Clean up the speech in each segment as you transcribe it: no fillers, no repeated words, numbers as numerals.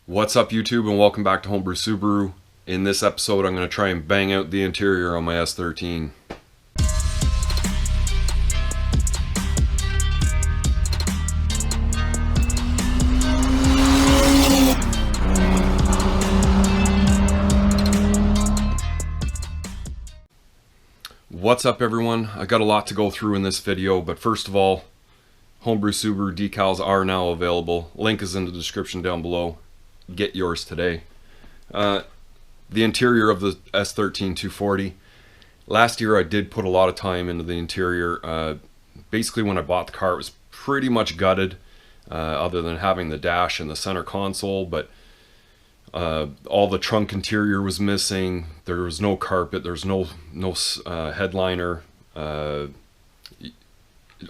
What's up YouTube, and welcome back to Homebrew Subaru. In this episode I'm going to try and bang out the interior on my S13. What's up everyone? I got a lot to go through in this video, but first of all, Homebrew Subaru decals are now available. Link is in the description down below. Get yours today. The interior of the S13 240. Last year I did put a lot of time into the interior. Basically when I bought the car it was pretty much gutted, other than having the dash and the center console, but all the trunk interior was missing. There was no carpet, there was no headliner, a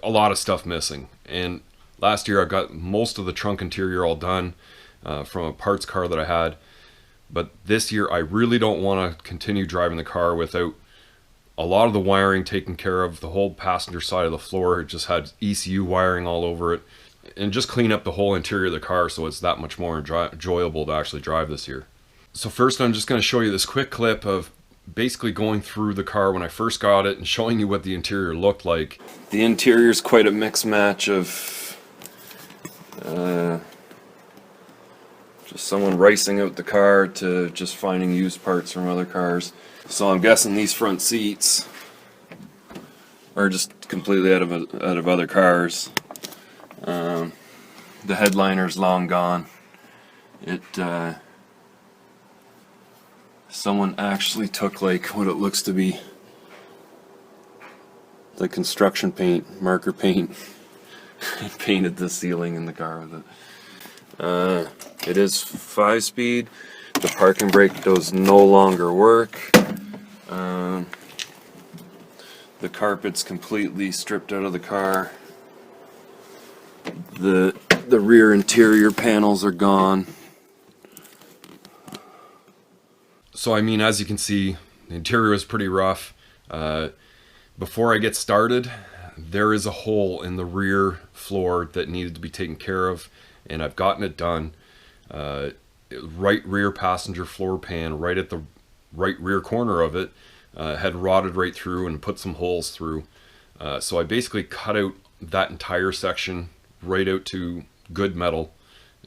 lot of stuff missing. And last year I got most of the trunk interior all done from a parts car that I had. But this year I really don't want to continue driving the car without a lot of the wiring taken care of. The whole passenger side of the floor, it just had ECU wiring all over it. And just clean up the whole interior of the car so it's that much more enjoyable to actually drive this year. So first I'm just going to show you this quick clip of basically going through the car when I first got it and showing you what the interior looked like. The interior is quite a mixed match of just someone ricing out the car to just finding used parts from other cars. So I'm guessing these front seats are just completely out of other cars. The headliner's long gone. Someone actually took like what it looks to be the construction paint, marker paint, and painted the ceiling in the car with it. It is 5-speed. The parking brake does no longer work. The carpet's completely stripped out of the car. The rear interior panels are gone. So I mean, as you can see, the interior is pretty rough. Before I get started, there is a hole in the rear floor that needed to be taken care of, and I've gotten it done. Right rear passenger floor pan, right at the right rear corner of it, had rotted right through and put some holes through. So I basically cut out that entire section right out to good metal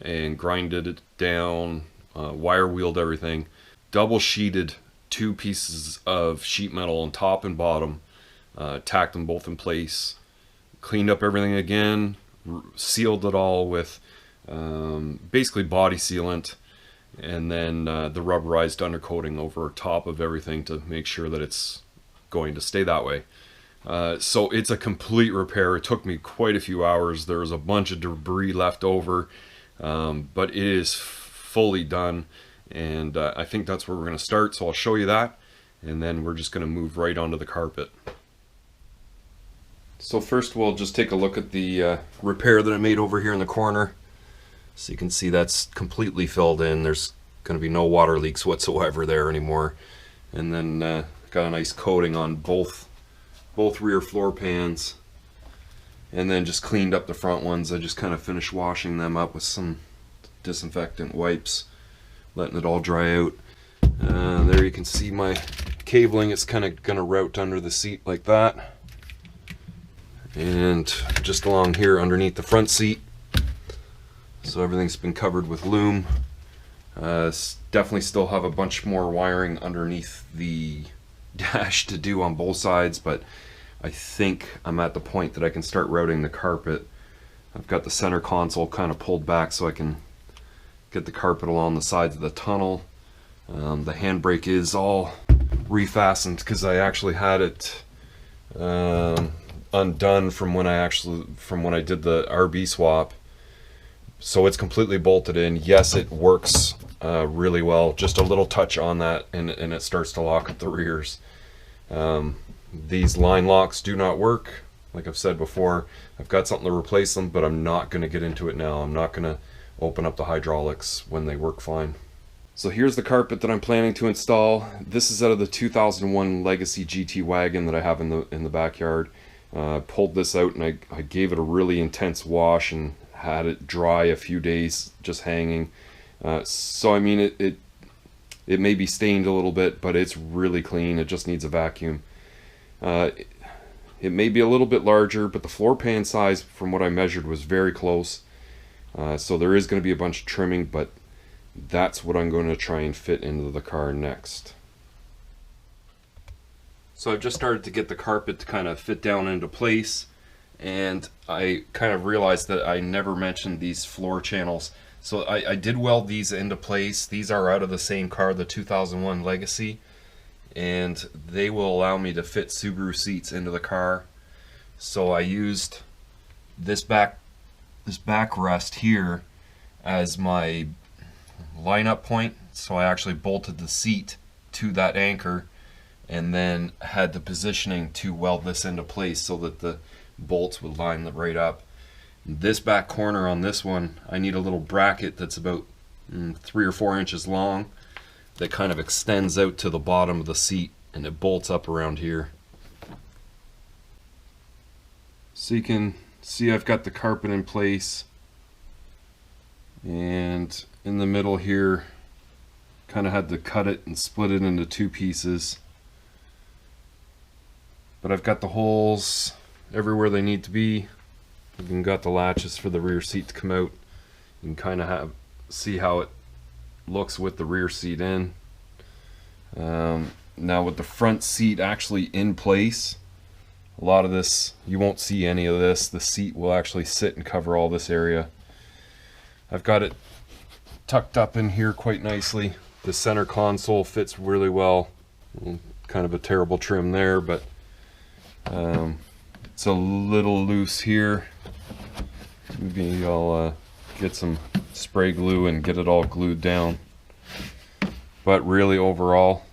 and grinded it down, wire wheeled everything, double sheeted 2 pieces of sheet metal on top and bottom, tacked them both in place, cleaned up everything again, sealed it all with basically body sealant, and then the rubberized undercoating over top of everything to make sure that it's going to stay that way. So it's a complete repair. It took me quite a few hours. There was a bunch of debris left over, but it is fully done, and I think that's where we're going to start. So I'll show you that, and then we're just going to move right onto the carpet. So first we'll just take a look at the repair that I made over here in the corner. So you can see that's completely filled in. There's going to be no water leaks whatsoever there anymore. And then got a nice coating on both rear floor pans. And then just cleaned up the front ones. I just kind of finished washing them up with some disinfectant wipes, letting it all dry out. There you can see my cabling. It's kind of going to route under the seat like that. And just along here underneath the front seat. So everything's been covered with loom. Definitely still have a bunch more wiring underneath the dash to do on both sides, but I think I'm at the point that I can start routing the carpet. I've got the center console kind of pulled back so I can get the carpet along the sides of the tunnel. The handbrake is all refastened because I actually had it undone from when I did the RB swap. So it's completely bolted in. Yes, it works really well. Just a little touch on that and it starts to lock up the rears. These line locks do not work. Like I've said before, I've got something to replace them, but I'm not going to get into it now. I'm not going to open up the hydraulics when they work fine. So here's the carpet that I'm planning to install. This is out of the 2001 Legacy GT wagon that I have in the backyard. Pulled this out and I gave it a really intense wash and had it dry a few days just hanging, So I mean, it may be stained a little bit, but it's really clean. It just needs a vacuum. It may be a little bit larger, but the floor pan size from what I measured was very close. So there is going to be a bunch of trimming, but that's what I'm going to try and fit into the car next. So I've just started to get the carpet to kind of fit down into place, and I kind of realized that I never mentioned these floor channels. So I did weld these into place. These are out of the same car, the 2001 Legacy, and they will allow me to fit Subaru seats into the car. So I used this backrest here as my lineup point. So I actually bolted the seat to that anchor and then had the positioning to weld this into place so that the bolts would line right up. This back corner on this one, I need a little bracket that's about 3 or 4 inches long that kind of extends out to the bottom of the seat, and it bolts up around here. So you can see I've got the carpet in place, and in the middle here kind of had to cut it and split it into 2 pieces. But I've got the holes everywhere they need to be. I've even got the latches for the rear seat to come out. You can kind of see how it looks with the rear seat in. Now with the front seat actually in place, a lot of this, you won't see any of this. The seat will actually sit and cover all this area. I've got it tucked up in here quite nicely. The center console fits really well. Kind of a terrible trim there, but it's a little loose here. Maybe I'll get some spray glue and get it all glued down. But really overall,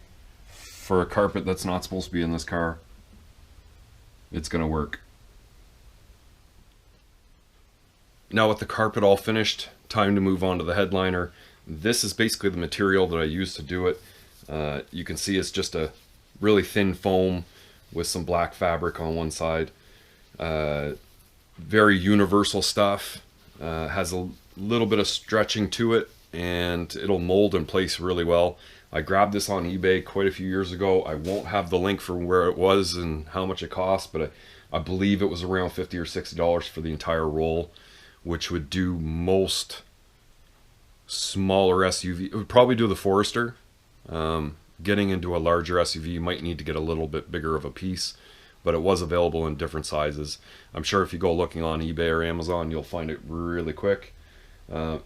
for a carpet that's not supposed to be in this car, it's gonna work. Now with the carpet all finished, time to move on to the headliner. This is basically the material that I used to do it. You can see it's just a really thin foam with some black fabric on one side. Very universal stuff. Has a little bit of stretching to it, and it'll mold in place really well. I grabbed this on eBay quite a few years ago. I won't have the link for where it was and how much it cost, but I believe it was around $50 or $60 for the entire roll, which would do most smaller SUV. It would probably do the Forester. Getting into a larger SUV, you might need to get a little bit bigger of a piece, but it was available in different sizes. I'm sure if you go looking on eBay or Amazon, you'll find it really quick.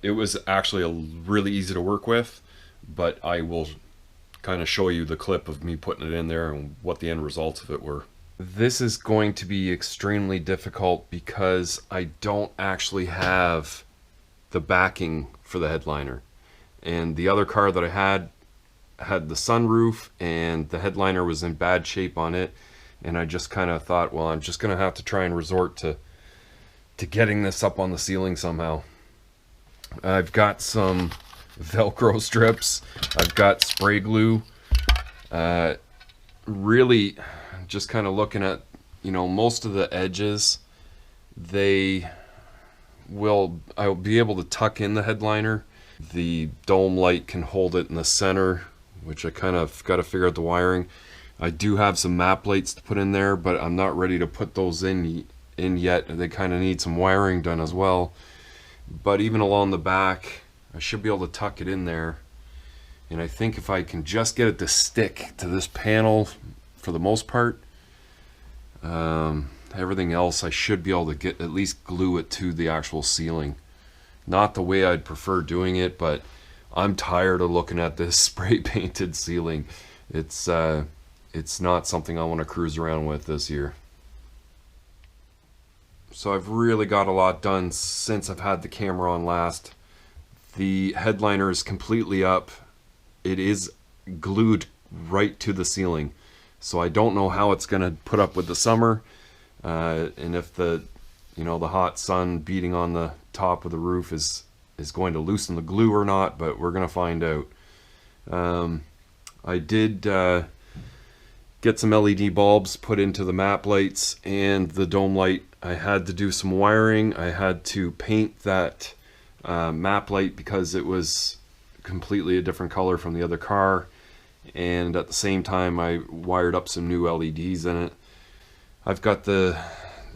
It was actually really easy to work with, but I will kind of show you the clip of me putting it in there and what the end results of it were. This is going to be extremely difficult because I don't actually have the backing for the headliner. And the other car that I had the sunroof, and the headliner was in bad shape on it, and I just kind of thought, well, I'm just gonna have to try and resort to getting this up on the ceiling somehow. I've got some Velcro strips, I've got spray glue. Really just kind of looking at, you know, most of the edges, I'll be able to tuck in the headliner. The dome light can hold it in the center, which I kind of got to figure out the wiring. I do have some map lights to put in there, but I'm not ready to put those in yet. They kind of need some wiring done as well. But even along the back, I should be able to tuck it in there. And I think if I can just get it to stick to this panel for the most part, everything else I should be able to get, at least glue it to the actual ceiling. Not the way I'd prefer doing it, but I'm tired of looking at this spray painted ceiling. It's not something I want to cruise around with this year. So I've really got a lot done since I've had the camera on last. The headliner is completely up. It is glued right to the ceiling. So I don't know how it's going to put up with the summer, and if the hot sun beating on the top of the roof is going to loosen the glue or not, but we're going to find out. I did get some LED bulbs put into the map lights and the dome light. I had to do some wiring. I had to paint that map light because it was completely a different color from the other car, and at the same time I wired up some new LEDs in it. I've got the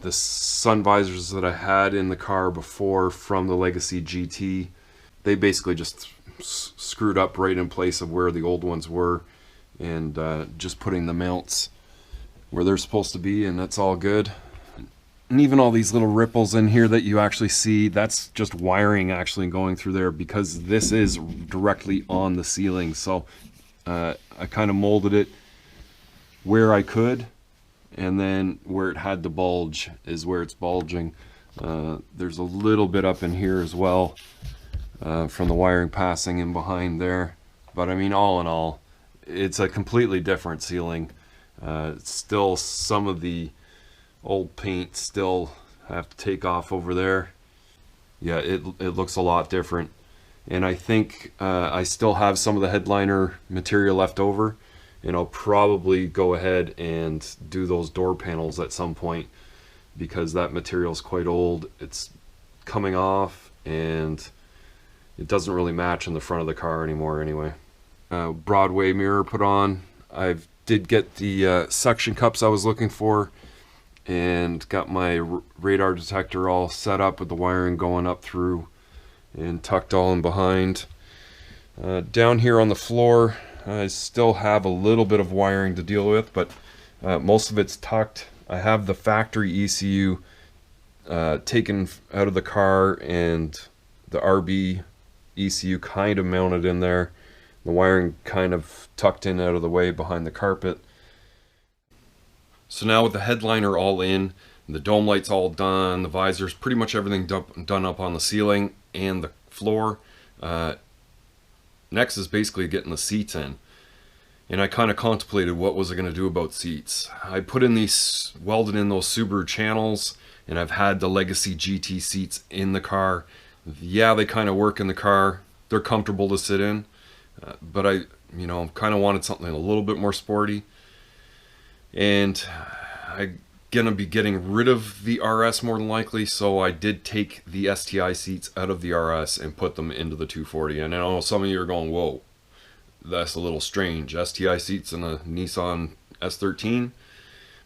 sun visors that I had in the car before from the Legacy GT. They basically just screwed up right in place of where the old ones were, and just putting the mounts where they're supposed to be, and that's all good. And even all these little ripples in here that you actually see, that's just wiring actually going through there, because this is directly on the ceiling. So I kind of molded it where I could, and then where it had to bulge is where it's bulging. There's a little bit up in here as well from the wiring passing in behind there. But I mean, all in all, it's a completely different ceiling. Still, some of the old paint still have to take off over there. Yeah, it looks a lot different. And I think I still have some of the headliner material left over, and I'll probably go ahead and do those door panels at some point, because that material is quite old. It's coming off and it doesn't really match in the front of the car anymore anyway. Broadway mirror put on. I did get the suction cups I was looking for, and got my radar detector all set up with the wiring going up through and tucked all in behind. Down here on the floor, I still have a little bit of wiring to deal with, but most of it's tucked. I have the factory ECU taken out of the car, and the RB ECU kind of mounted in there. The wiring kind of tucked in out of the way behind the carpet. So now with the headliner all in, the dome lights all done, the visors, pretty much everything done up on the ceiling and the floor, next is basically getting the seats in. And I kind of contemplated what was I going to do about seats. I put in these, welded in those Subaru channels, and I've had the Legacy GT seats in the car. Yeah, they kind of work in the car. They're comfortable to sit in, but I kind of wanted something a little bit more sporty. And I'm gonna be getting rid of the RS more than likely, so I did take the STI seats out of the RS and put them into the 240. And I know some of you are going, whoa, that's a little strange, STI seats in a Nissan S13.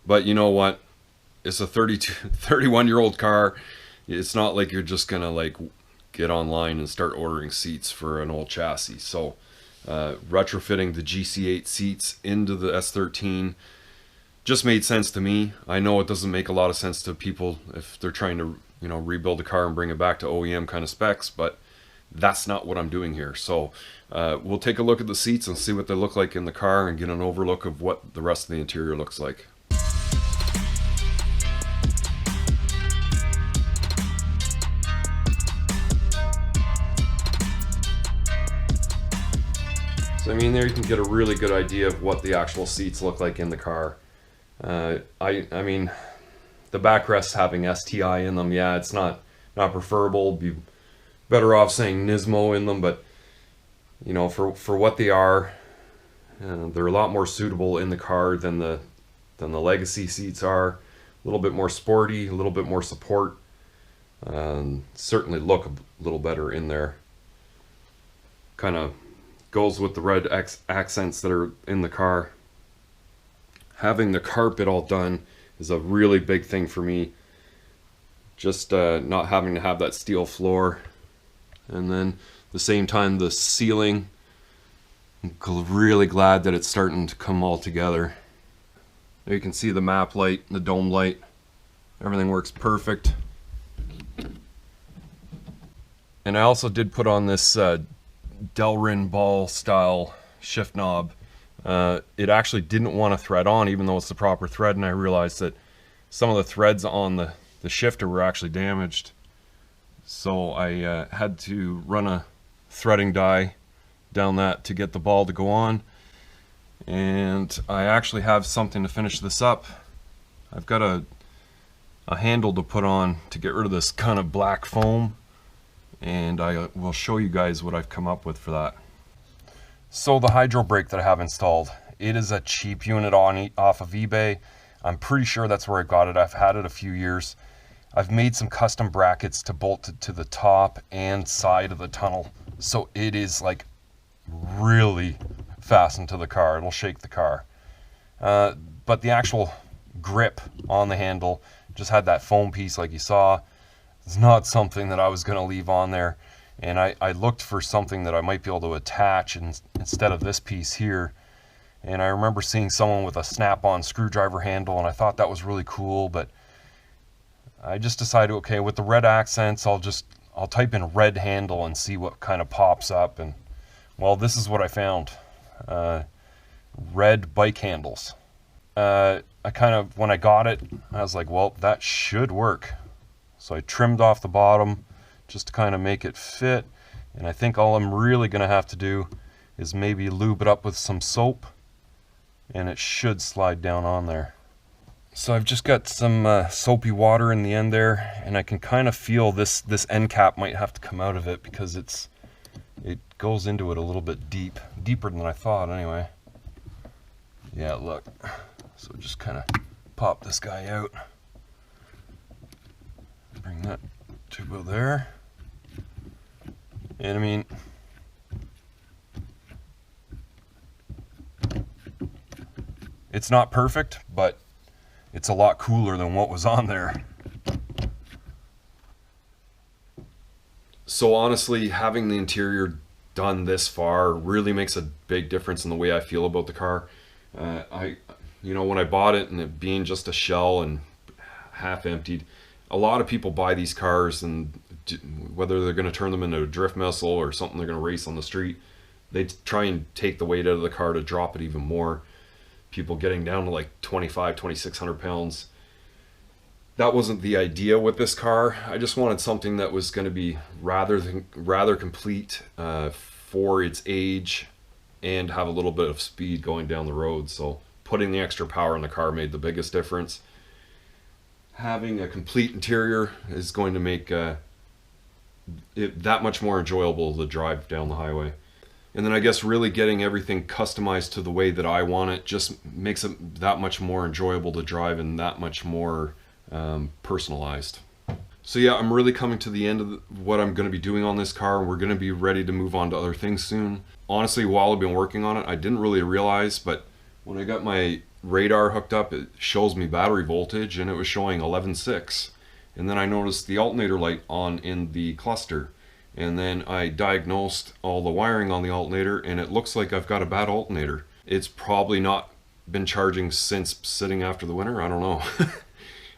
But you know what, it's a 31-year-old car. It's not like you're just gonna like get online and start ordering seats for an old chassis. So retrofitting the GC8 seats into the S13 just made sense to me. I know it doesn't make a lot of sense to people if they're trying to, rebuild a car and bring it back to OEM kind of specs, but that's not what I'm doing here. So we'll take a look at the seats and see what they look like in the car, and get an overlook of what the rest of the interior looks like. So I mean, there you can get a really good idea of what the actual seats look like in the car. I mean, the backrests having STI in them, yeah, it's not preferable. Be better off saying Nismo in them, but for what they are, they're a lot more suitable in the car than the Legacy seats are. A little bit more sporty, a little bit more support, certainly look a little better in there. Kind of goes with the red accents that are in the car. Having the carpet all done is a really big thing for me. Just not having to have that steel floor. And then at the same time, the ceiling, I'm really glad that it's starting to come all together. There you can see the map light, the dome light. Everything works perfect. And I also did put on this Delrin ball style shift knob. It actually didn't want to thread on, even though it's the proper thread, and I realized that some of the threads on the shifter were actually damaged. So I had to run a threading die down that to get the ball to go on. And I actually have something to finish this up. I've got a handle to put on to get rid of this kind of black foam, and I will show you guys what I've come up with for that. So the hydro brake that I have installed, it is a cheap unit off of eBay. I'm pretty sure that's where I got it. I've had it a few years. I've made some custom brackets to bolt it to the top and side of the tunnel. So it is like really fasten to the car. It'll shake the car. But the actual grip on the handle just had that foam piece like you saw. It's not something that I was going to leave on there. And I looked for something that I might be able to attach instead of this piece here. And I remember seeing someone with a snap-on screwdriver handle, and I thought that was really cool, but I just decided, okay, with the red accents, I'll type in red handle and see what kind of pops up. And well, this is what I found. Red bike handles. I kind of, when I got it, I was like, well, that should work. So I trimmed off the bottom just to kind of make it fit. And I think all I'm really going to have to do is maybe lube it up with some soap, and it should slide down on there. So I've just got some soapy water in the end there, and I can kind of feel this end cap might have to come out of it because it goes into it a little bit deeper than I thought anyway. Yeah, look. So just kind of pop this guy out. Bring that to go there. And I mean, it's not perfect, but it's a lot cooler than what was on there. So honestly, having the interior done this far really makes a big difference in the way I feel about the car. You know, when I bought it and it being just a shell and half emptied, a lot of people buy these cars, and whether they're going to turn them into a drift missile or something they're going to race on the street, they try and take the weight out of the car to drop it even more. People getting down to like 2,600 pounds. That wasn't the idea with this car. I just wanted something that was going to be rather complete for its age and have a little bit of speed going down the road. So putting the extra power in the car made the biggest difference. Having a complete interior is going to make it that much more enjoyable to drive down the highway. And then I guess really getting everything customized to the way that I want it just makes it that much more enjoyable to drive and that much more personalized. So yeah, I'm really coming to the end of what I'm going to be doing on this car. We're going to be ready to move on to other things soon. Honestly, while I've been working on it, I didn't really realize, but when I got my radar hooked up, it shows me battery voltage, and it was showing 11.6. And then I noticed the alternator light on in the cluster. And then I diagnosed all the wiring on the alternator, and it looks like I've got a bad alternator. It's probably not been charging since sitting after the winter. I don't know.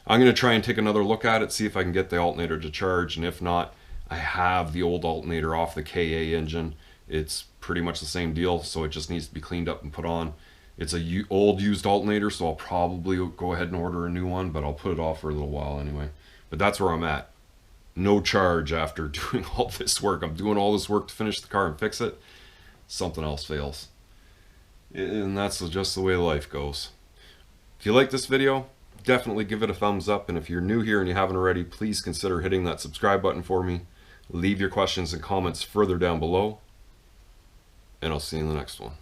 I'm going to try and take another look at it, see if I can get the alternator to charge. And if not, I have the old alternator off the KA engine. It's pretty much the same deal, so it just needs to be cleaned up and put on. It's a old used alternator, so I'll probably go ahead and order a new one, but I'll put it off for a little while anyway. But that's where I'm at. No charge after doing all this work. I'm doing all this work to finish the car and fix it. Something else fails. And that's just the way life goes. If you like this video, definitely give it a thumbs up. And if you're new here and you haven't already, please consider hitting that subscribe button for me. Leave your questions and comments further down below. And I'll see you in the next one.